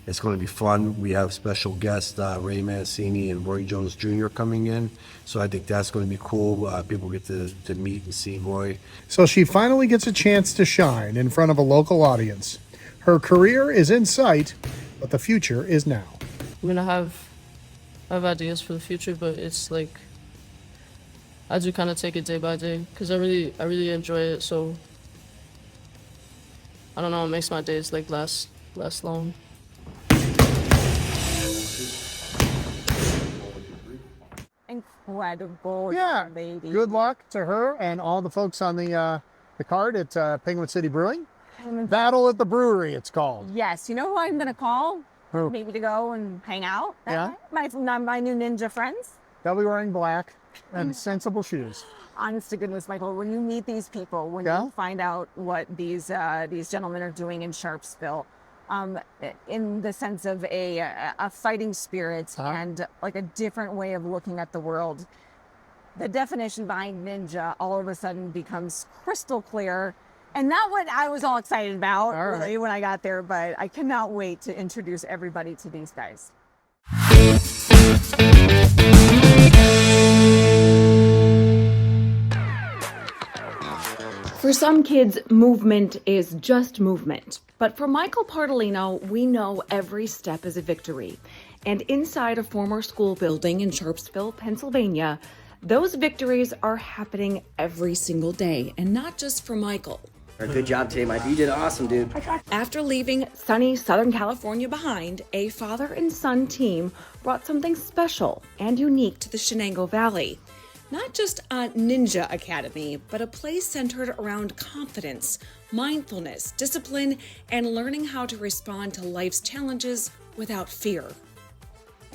It's going to be fun. We have special guests, Ray Mancini and Roy Jones Jr. coming in. So I think that's going to be cool. People get to meet and see Roy. So she finally gets a chance to shine in front of a local audience. Her career is in sight, but the future is now. I'm gonna have ideas for the future, but it's like I do kind of take it day by day because I really enjoy it. So I don't know, it makes my days like last long. Incredible. Yeah, lady. good luck to her and all the folks on the card at Penguin City Brewing. Battle at the Brewery, it's called. Yes, you know who I'm gonna call? Who? Maybe to go and hang out. Yeah. My new ninja friends. They'll be wearing black and sensible shoes. Honest to goodness, Michael, when you meet these people, when you find out what these gentlemen are doing in Sharpsville, in the sense of a fighting spirit and like a different way of looking at the world, the definition behind ninja all of a sudden becomes crystal clear. And that's what I was all excited about really when I got there, but I cannot wait to introduce everybody to these guys. For some kids, movement is just movement. But for Michael Pardolino, we know every step is a victory. And inside a former school building in Sharpsville, Pennsylvania, those victories are happening every single day, and not just for Michael. Good job today, Mike. You did awesome, dude. After leaving sunny Southern California behind, a father and son team brought something special and unique to the Shenango Valley. Not just a ninja academy, but a place centered around confidence, mindfulness, discipline, and learning how to respond to life's challenges without fear.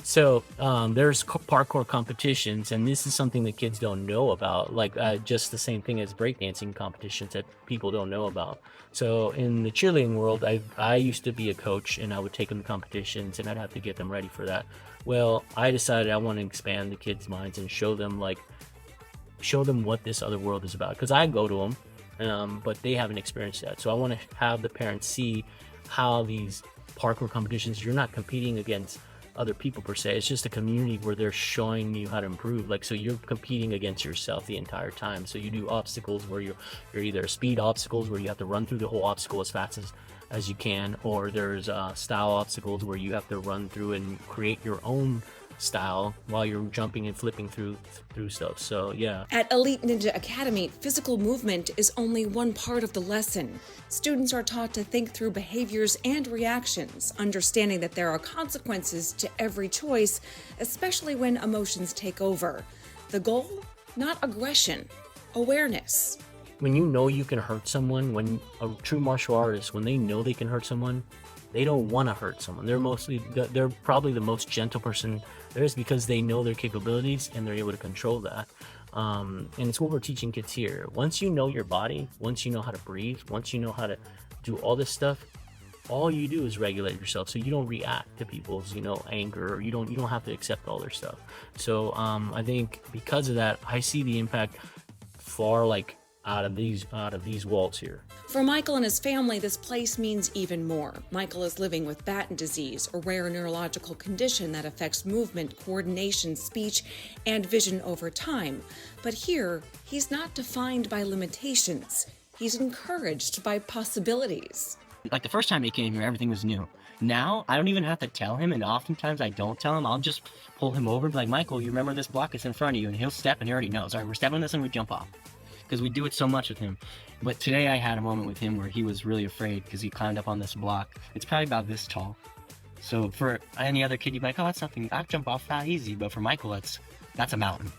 So there's parkour competitions, and this is something that kids don't know about, like just the same thing as breakdancing competitions that people don't know about. So in the cheerleading world, I used to be a coach, and I would take them to competitions, and I'd have to get them ready for that. Well, I decided I want to expand the kids' minds and show them what this other world is about, because I go to them, but they haven't experienced that. So I want to have the parents see how these parkour competitions, you're not competing against other people per se, it's just a community where they're showing you how to improve. Like, so you're competing against yourself the entire time. So you do obstacles where you're either speed obstacles where you have to run through the whole obstacle as fast as you can, or there's style obstacles where you have to run through and create your own style while you're jumping and flipping through stuff. So yeah. At Elite Ninja Academy, physical movement is only one part of the lesson. Students are taught to think through behaviors and reactions, understanding that there are consequences to every choice, especially when emotions take over. The goal? Not aggression, awareness. When you know you can hurt someone, when a true martial artist, when they know they can hurt someone, they don't want to hurt someone. They're probably the most gentle person there is, because they know their capabilities and they're able to control that. And it's what we're teaching kids here. Once you know your body, once you know how to breathe, once you know how to do all this stuff, all you do is regulate yourself, so you don't react to people's anger, or you don't have to accept all their stuff. So I think because of that, I see the impact far out of these walls here. For Michael and his family, this place means even more. Michael is living with Batten disease, a rare neurological condition that affects movement, coordination, speech, and vision over time. But here, he's not defined by limitations. He's encouraged by possibilities. Like the first time he came here, everything was new. Now, I don't even have to tell him, and oftentimes I don't tell him. I'll just pull him over and be like, Michael, you remember this block is in front of you, and he'll step, and he already knows. All right, we're stepping on this, and we jump off. Because we do it so much with him. But today I had a moment with him where he was really afraid because he climbed up on this block. It's probably about this tall. So for any other kid, you'd be like, oh, that's nothing. I jump off that easy. But for Michael, that's a mountain.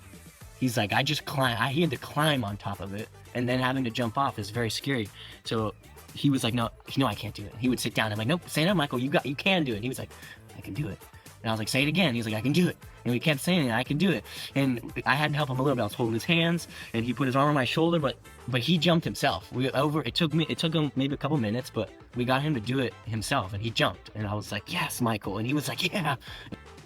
He's like, I just climb. He had to climb on top of it. And then having to jump off is very scary. So he was like, no, I can't do it. He would sit down. I'm like, nope, stand up, Michael. You can do it. And he was like, I can do it. And I was like, say it again. He's like, I can do it. And we kept saying it, I can do it. And I had to help him a little bit. I was holding his hands, and he put his arm on my shoulder, but he jumped himself. It took him maybe a couple minutes, but we got him to do it himself, and he jumped. And I was like, yes, Michael. And he was like, yeah.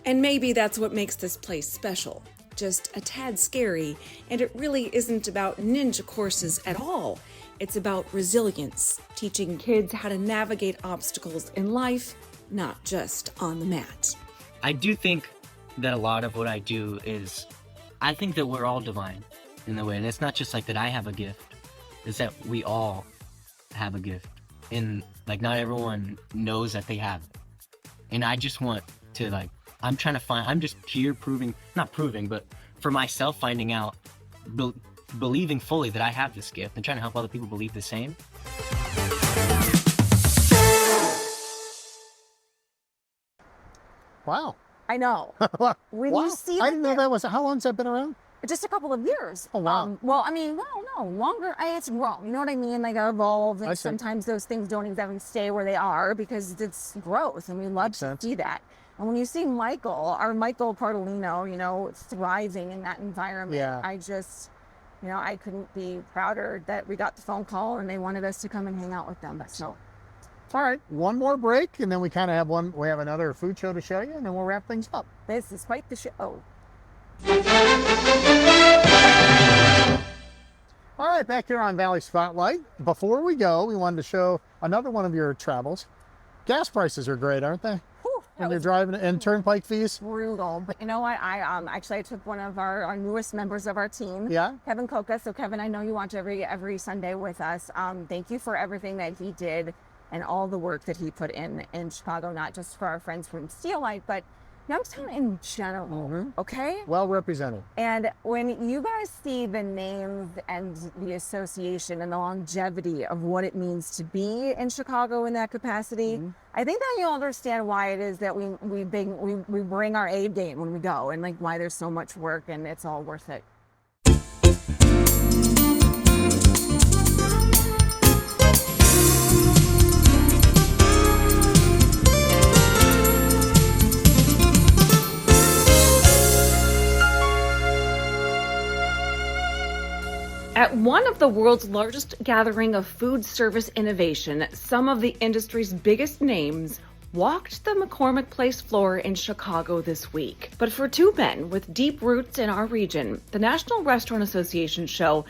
And maybe that's what makes this place special. Just a tad scary, and it really isn't about ninja courses at all. It's about resilience, teaching kids how to navigate obstacles in life, not just on the mat. I do think that a lot of what I do is, I think that we're all divine in the way, and it's not just like that I have a gift, it's that we all have a gift, and like not everyone knows that they have it. And I just want to I'm just here but for myself finding out, believing fully that I have this gift and trying to help other people believe the same. Wow. I know. When Wow. you see I didn't know that was, how long's that been around? just a couple of years. Oh, wow. Well, I mean, no, longer. It's grown. You know what I mean? Like evolved. I And see. sometimes those things don't exactly stay where they are because it's growth, and we love to see that. And when you see our Michael Partolino, thriving in that environment, Yeah. I just, I couldn't be prouder that we got the phone call and they wanted us to come and hang out with them. So, All right, one more break, and then we kind of have another food show to show you, and then we'll wrap things up. this is quite the show. All right, back here on Valley Spotlight. Before we go, we wanted to show another one of your travels. Gas prices are great, aren't they? When you're driving, and turnpike fees? Brutal. But you know what? I took one of our newest members of our team, Yeah. Kevin Coca. So Kevin, I know you watch every Sunday with us. Thank you for everything that he did and all the work that he put in Chicago, not just for our friends from Steelite, but Youngstown in general. Okay? Well represented. And when you guys see the names and the association and the longevity of what it means to be in Chicago in that capacity, I think that you'll understand why it is that we bring our A game when we go, and like why there's so much work and it's all worth it. At one of the world's largest gathering of food service innovation, some of the industry's biggest names walked the McCormick Place floor in Chicago this week. But for two men with deep roots in our region, the National Restaurant Association show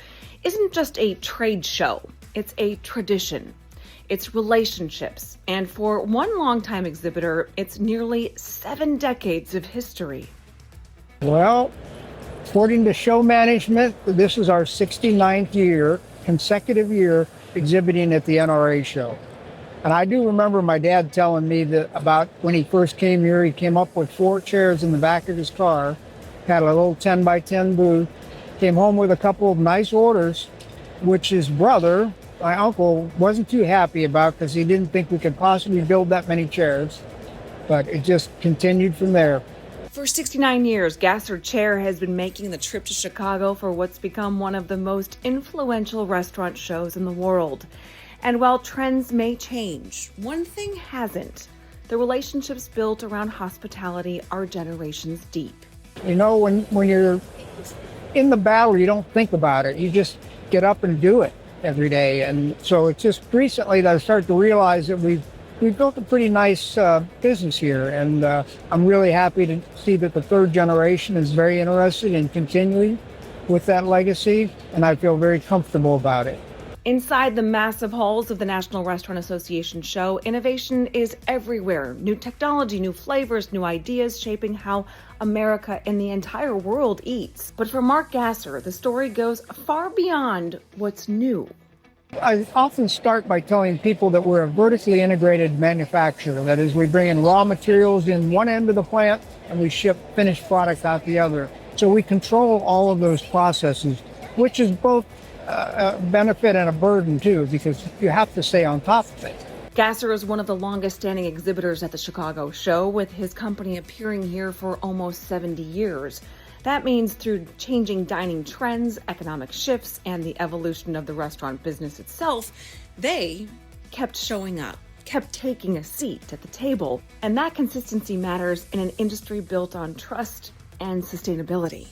isn't just a trade show, it's a tradition. It's relationships, and for one longtime exhibitor, it's nearly 7 decades of history. Well, according to show management, this is our 69th consecutive year exhibiting at the NRA show. And I do remember my dad telling me that about when he first came here, he came up with 4 chairs in the back of his car, had a little 10 by 10 booth, came home with a couple of nice orders, which his brother, my uncle, wasn't too happy about because he didn't think we could possibly build that many chairs. But it just continued from there. For 69 years, Gasser Chair has been making the trip to Chicago for what's become one of the most influential restaurant shows in the world. And while trends may change, one thing hasn't. The relationships built around hospitality are generations deep. You know, when you're in the battle, you don't think about it. You just get up and do it every day. And so it's just recently that I started to realize that we've built a pretty nice business here, and I'm really happy to see that the third generation is very interested in continuing with that legacy, and I feel very comfortable about it. Inside the massive halls of the National Restaurant Association show, innovation is everywhere. New technology, new flavors, new ideas shaping how America and the entire world eats. But for Mark Gasser, the story goes far beyond what's new. I often start by telling people that we're a vertically integrated manufacturer. That is, we bring in raw materials in one end of the plant and we ship finished product out the other. So we control all of those processes, which is both a benefit and a burden too, because you have to stay on top of it. Gasser is one of the longest standing exhibitors at the Chicago show, with his company appearing here for almost 70 years. That means through changing dining trends, economic shifts, and the evolution of the restaurant business itself, they kept showing up. kept taking a seat at the table. And that consistency matters in an industry built on trust and sustainability.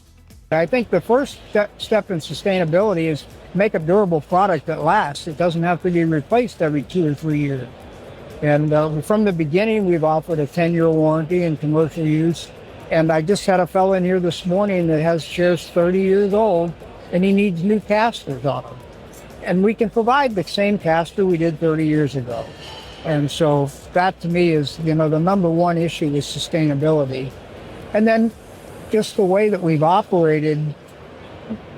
I think the first step in sustainability is make a durable product that lasts. It doesn't have to be replaced every 2 or 3 years. And from the beginning, we've offered a 10-year warranty in commercial use. And I just had a fellow in here this morning that has chairs 30 years old, and he needs new casters on them. And we can provide the same caster we did 30 years ago. And so that to me is, the number one issue is sustainability. And then just the way that we've operated,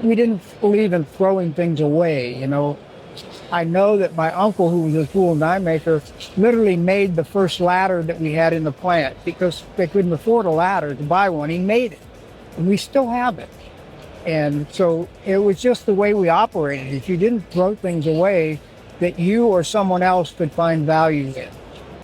we didn't believe in throwing things away. I know that my uncle, who was a tool and die maker, literally made the first ladder that we had in the plant because they couldn't afford a ladder to buy one. He made it, and we still have it. And so it was just the way we operated. If you didn't throw things away that you or someone else could find value in.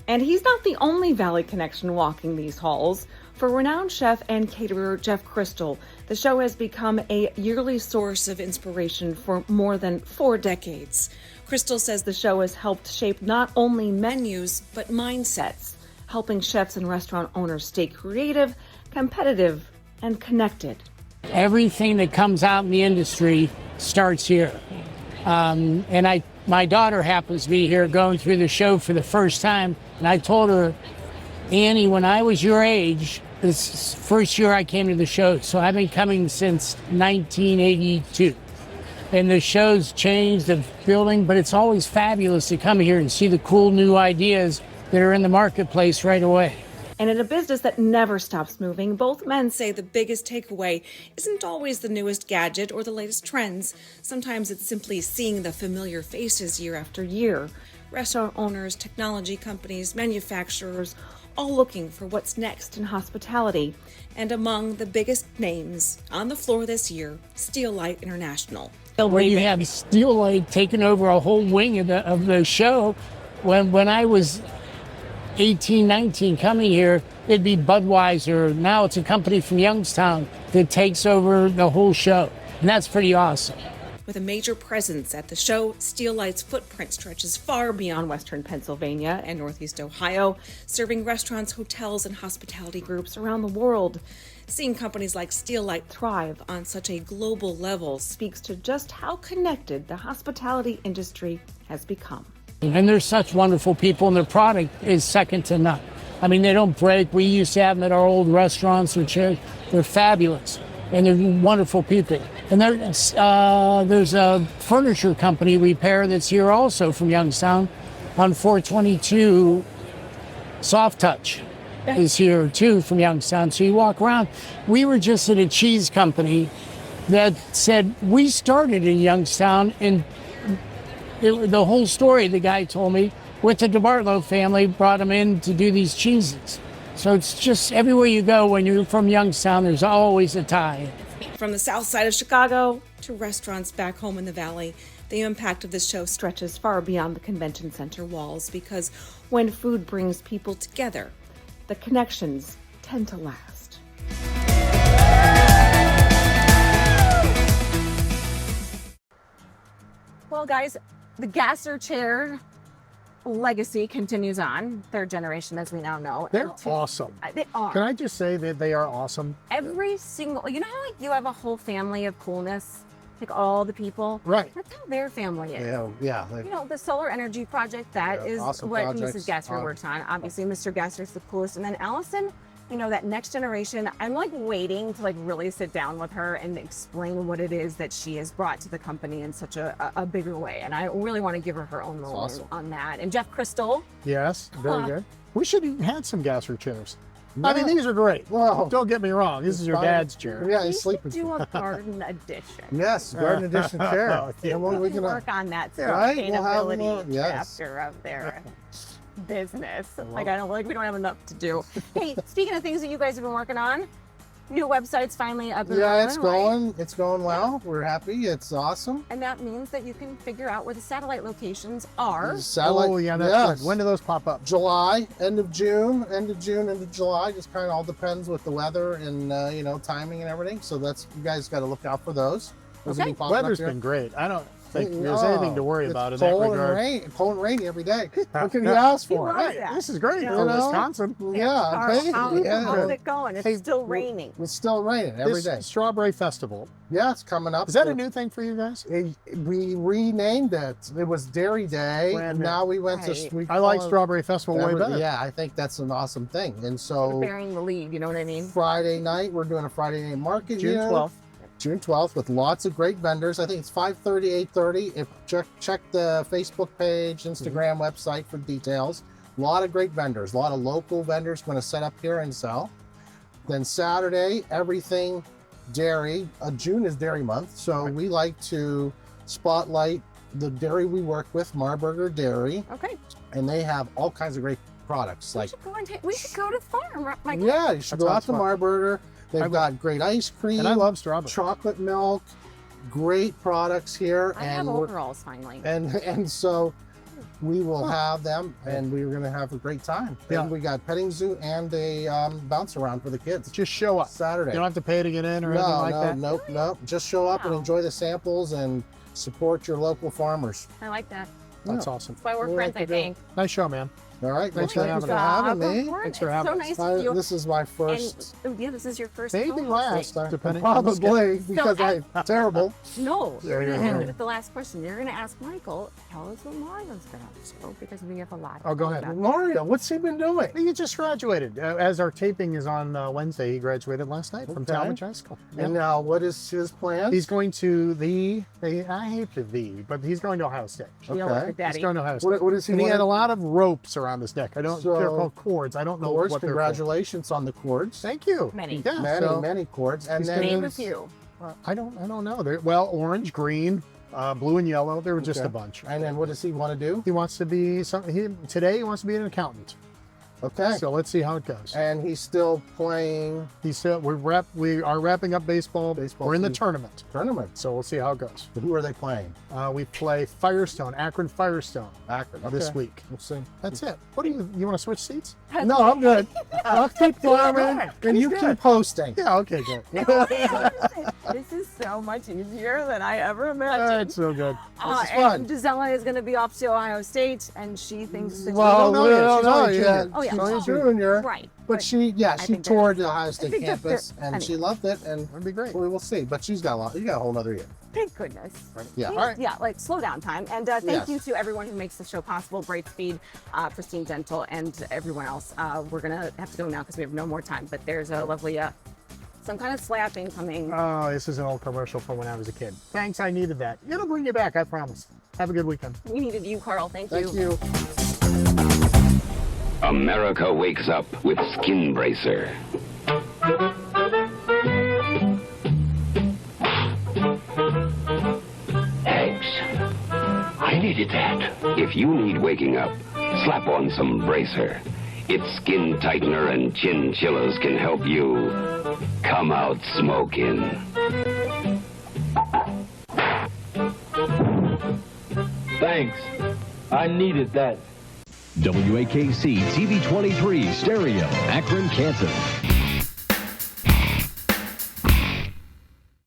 And he's not the only Valley connection walking these halls. For renowned chef and caterer Jeff Chrystal, the show has become a yearly source of inspiration for more than 4 decades. Chrystal says the show has helped shape not only menus, but mindsets, helping chefs and restaurant owners stay creative, competitive, and connected. Everything that comes out in the industry starts here. And my daughter happens to be here going through the show for the first time, and I told her, Annie, when I was your age, this first year I came to the show, so I've been coming since 1982. And the show's changed, the building, but it's always fabulous to come here and see the cool new ideas that are in the marketplace right away. And in a business that never stops moving, both men say the biggest takeaway isn't always the newest gadget or the latest trends. Sometimes it's simply seeing the familiar faces year after year. Restaurant owners, technology companies, manufacturers, all looking for what's next in hospitality. And among the biggest names on the floor this year, Steelite International. Where you have Steelite taking over a whole wing of the show. When I was 18, 19 coming here, it'd be Budweiser. Now it's a company from Youngstown that takes over the whole show. And that's pretty awesome. With a major presence at the show, Steelite's footprint stretches far beyond Western Pennsylvania and Northeast Ohio, serving restaurants, hotels, and hospitality groups around the world. Seeing companies like Steelite thrive on such a global level speaks to just how connected the hospitality industry has become. And they're such wonderful people, and their product is second to none. I mean, they don't break. We used to have them at our old restaurants or chairs. They're fabulous, and they're wonderful people. And there's a furniture company repair that's here also from Youngstown on 422. Soft Touch is here too from Youngstown. So you walk around. We were just at a cheese company that said, we started in Youngstown, and the whole story the guy told me with the DeBartolo family brought him in to do these cheeses. So it's just everywhere you go when you're from Youngstown, there's always a tie. From the south side of Chicago to restaurants back home in the Valley, the impact of this show stretches far beyond the convention center walls because when food brings people together, the connections tend to last. Well, guys, the Gasser chair legacy continues on. 3rd generation, as we now know. They're awesome. They are. Can I just say that they are awesome? Every single, how like you have a whole family of coolness, like all the people. Right. That's how their family is. Yeah. The solar energy project, that is awesome what projects. Mrs. Gasser works on. Obviously, Mr. Gasser's the coolest. And then Allison, that next generation, I'm like waiting to like really sit down with her and explain what it is that she has brought to the company in such a bigger way. And I really want to give her her own moment on that. And Jeff Chrystal. Yes, very good. We should have had some Gasser chairs. I mean, these are great. Well, don't get me wrong. This is your dad's chair. Yeah, he's sleeping. Do a garden edition. Yes, garden edition chair. Yeah, we can work on that sustainability chapter of their business. We don't have enough to do. Hey, speaking of things that you guys have been working on, new website's finally up and running. Yeah, it's going. It's going well. We're happy. It's awesome. And that means that you can figure out where the satellite locations are. That's good. When do those pop up? July, end of June, end of July. Just kind of all depends with the weather and timing and everything. So you guys got to look out for those. Weather's been great. think there's anything to worry about in that regard. Cold and rainy every day. What can you ask for? Hey, this is great for Wisconsin. How's it going? It's still raining. It's still raining every day. Strawberry Festival. Yeah, it's coming up. Is that a new thing for you guys? We renamed it. It was Dairy Day. Now we went to. I like Strawberry Festival way better. Yeah, I think that's an awesome thing. And so we're bearing the lead. You know what I mean? Friday night, we're doing a Friday night market June 12th. June 12th with lots of great vendors. I think it's 5:30, 8:30. Check the Facebook page, Instagram website for details. A lot of great vendors, a lot of local vendors going to set up here and sell. Then Saturday, everything dairy. June is dairy month, so we like to spotlight the dairy we work with, Marburger Dairy. Okay. And they have all kinds of great products. We should go to the farm. Yeah, you should go out to Marburger. They've got great ice cream. And I love strawberry. Chocolate milk. Great products here. I have overalls finally. And so we will have them, and we're going to have a great time. Yeah. And we got petting zoo and a bounce around for the kids. Just show up. Saturday. You don't have to pay to get in or anything like that? Nope. Just show up and enjoy the samples and support your local farmers. I like that. That's awesome. That's why we're friends, I think. Nice show, man. All right. Thanks for having me. Thanks for having us. So nice. This is my first. This is your first. Maybe last, depending. Probably because I'm terrible. No. There you go. The last question. You're going to ask Michael. Tell us what Mario's been up to, because we have a lot. Oh, go ahead. Mario, what's he been doing? He just graduated. As our taping is on Wednesday, he graduated last night from Talmadge High School. And now, what is his plan? He's going to I hate but he's going to Ohio State. Okay. He's going to Ohio State. What is he? And he had a lot of ropes around his neck. They're called cords. I don't know what they're called. Congratulations on the cords. Thank you. Many. Yeah, many cords. And then name a few. I don't know. Orange, green, blue, and yellow. There were just a bunch. And then what does he want to do? He wants to be today he wants to be an accountant. Okay. So let's see how it goes. And he's still playing. We are wrapping up baseball. We're in the tournament. So we'll see how it goes. Who are they playing? We play Firestone, Akron Firestone. Akron. This week. We'll see. That's it. What do you want to switch seats? No, I'm good. I'll keep farming and you keep hosting. Yeah, okay, good. This is so much easier than I ever imagined. It's so good. This is fun. And Gisela is going to be off to Ohio State, and she thinks that We don't know yet. yet. Oh, yeah. She's only a junior. Right. But she toured the Ohio State campus and she loved it, and it'd be great. We will see. But she's got a lot. You got a whole other year. Thank goodness. Yeah. All right. Yeah, like slow down time. And thank you to everyone who makes the show possible, Brightspeed, Pristine Dental, and everyone else. We're going to have to go now because we have no more time. But there's a lovely, some kind of slapping coming. Oh, this is an old commercial from when I was a kid. Thanks, I needed that. It'll bring you back, I promise. Have a good weekend. We needed you, Carl. Thank you. Thank you. America wakes up with Skin Bracer. Eggs. I needed that. If you need waking up, slap on some Bracer. Its skin tightener and chin chillers can help you come out smoking. Thanks. I needed that. WAKC TV 23 Stereo, Akron, Kansas.